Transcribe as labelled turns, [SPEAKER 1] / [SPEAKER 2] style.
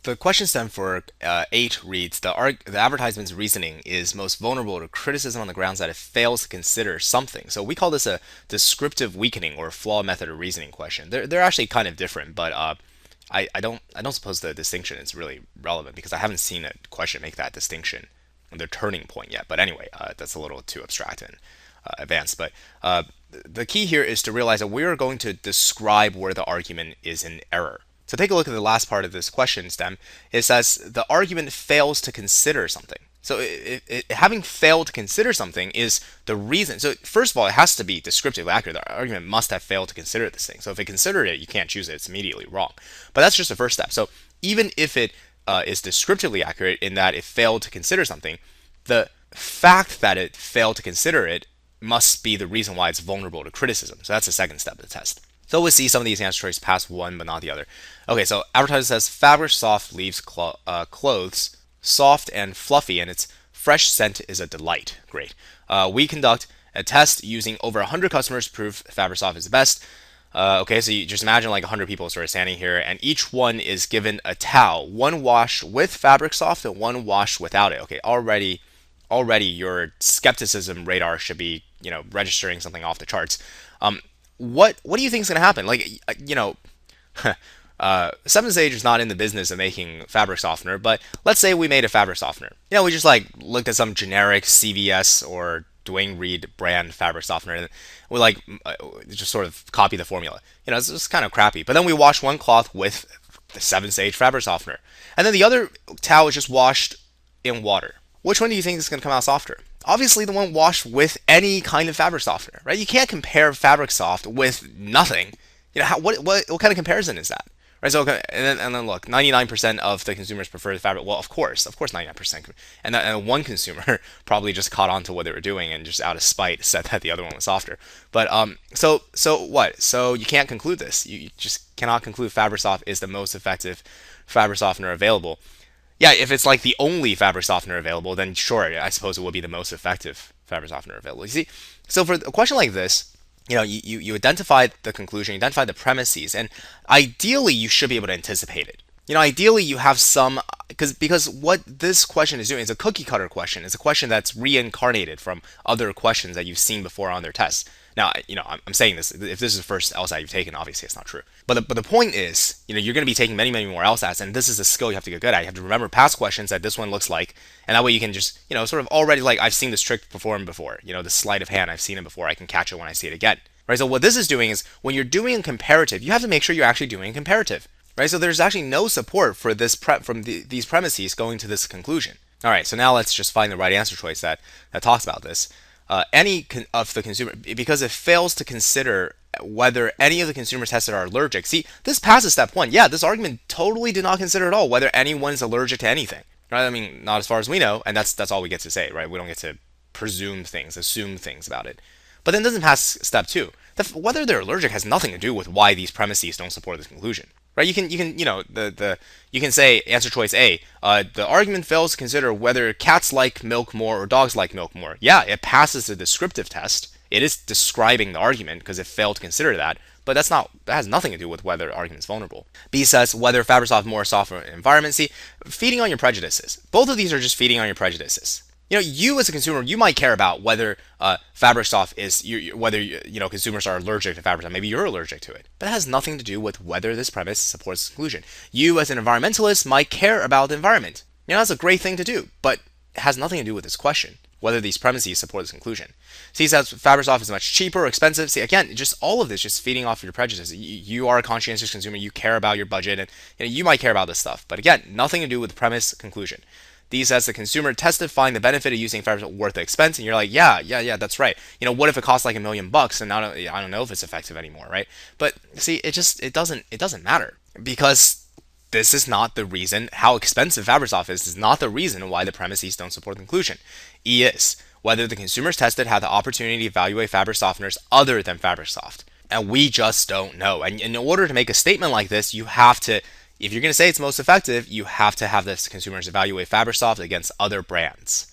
[SPEAKER 1] The question stem for 8 reads, the advertisement's reasoning is most vulnerable to criticism on the grounds that it fails to consider something. So we call this a descriptive weakening or flawed method of reasoning question. They're actually kind of different, but I don't suppose the distinction is really relevant because I haven't seen a question make that distinction on their turning point yet. But anyway, that's a little too abstract and advanced. But the key here is to realize that we're going to describe where the argument is in error. So take a look at the last part of this question stem. It says the argument fails to consider something. So having failed to consider something is the reason. So first of all, it has to be descriptively accurate. The argument must have failed to consider this thing. So if it considered it, you can't choose it. It's immediately wrong. But that's just the first step. So even if it is descriptively accurate in that it failed to consider something, the fact that it failed to consider it must be the reason why it's vulnerable to criticism. So that's the second step of the test. So we'll see some of these answer choices pass one but not the other. Okay, so advertiser says fabric soft leaves clothes soft and fluffy, and its fresh scent is a delight. Great. We conduct a test using over 100 customers to prove fabric soft is the best. Okay, so you just imagine like 100 people sort of standing here, and each one is given a towel, one washed with fabric soft and one washed without it. Okay, already your skepticism radar should be registering something off the charts. What do you think is going to happen? Seventh Sage is not in the business of making fabric softener, but let's say we made a fabric softener. We just like looked at some generic CVS or Dwayne Reed brand fabric softener, and we just sort of copy the formula. It's just kind of crappy. But then we wash one cloth with the Seventh Sage fabric softener, and then the other towel is just washed in water. Which one do you think is going to come out softer? Obviously, the one washed with any kind of fabric softener, right? You can't compare fabric soft with nothing. What kind of comparison is that? Right, so and then look, 99% of the consumers prefer the fabric. Well, of course, 99%. And one consumer probably just caught on to what they were doing and just out of spite said that the other one was softer. But so what? So you can't conclude this. You just cannot conclude fabric soft is the most effective fabric softener available. Yeah, if it's like the only fabric softener available, then sure, I suppose it would be the most effective fabric softener available. You see, so for a question like this, you identify the conclusion, you identify the premises, and ideally you should be able to anticipate it. Ideally you have some, because what this question is doing is a cookie cutter question. It's a question that's reincarnated from other questions that you've seen before on their tests. Now, I'm saying this, if this is the first LSAT you've taken, obviously it's not true. But the point is, you're going to be taking many, many more LSATs, and this is a skill you have to get good at. You have to remember past questions that this one looks like, and that way you can just, sort of already, like, I've seen this trick performed before. The sleight of hand, I've seen it before. I can catch it when I see it again. Right? So what this is doing is, when you're doing a comparative, you have to make sure you're actually doing a comparative. Right? So there's actually no support for this these premises going to this conclusion. All right, so now let's just find the right answer choice that talks about this. Any of the consumer, because it fails to consider whether any of the consumers tested are allergic. See, this passes step one. Yeah, this argument totally did not consider at all whether anyone's allergic to anything. Right? I mean, not as far as we know, and that's all we get to say, right? We don't get to assume things about it. But then it doesn't pass step two. Whether they're allergic has nothing to do with why these premises don't support this conclusion. Right? You can say answer choice A. The argument fails to consider whether cats like milk more or dogs like milk more. Yeah, it passes the descriptive test. It is describing the argument because it failed to consider that. But that has nothing to do with whether the argument is vulnerable. B says whether fabric soft more soft environment. See, feeding on your prejudices. Both of these are just feeding on your prejudices. You as a consumer, you might care about whether fabric soft is whether consumers are allergic to fabric soft. Maybe you're allergic to it, but it has nothing to do with whether this premise supports the conclusion. You as an environmentalist might care about the environment. That's a great thing to do, but it has nothing to do with this question, whether these premises support this conclusion. See, he says fabric soft is much cheaper or expensive. See, again, just all of this just feeding off your prejudices. You are a conscientious consumer. You care about your budget, and you might care about this stuff, but again, nothing to do with the premise conclusion. D says the consumer tested find the benefit of using fabric worth the expense, and you're like, yeah, that's right. What if it costs like $1 million and I don't know if it's effective anymore, right? But see, it doesn't matter because this is not the reason. How expensive fabric soft is not the reason why the premises don't support the conclusion. E is whether the consumers tested had the opportunity to evaluate fabric softeners other than fabric soft, and we just don't know. And in order to make a statement like this, you have to. If you're going to say it's most effective, you have to have the consumers evaluate fabric soft against other brands.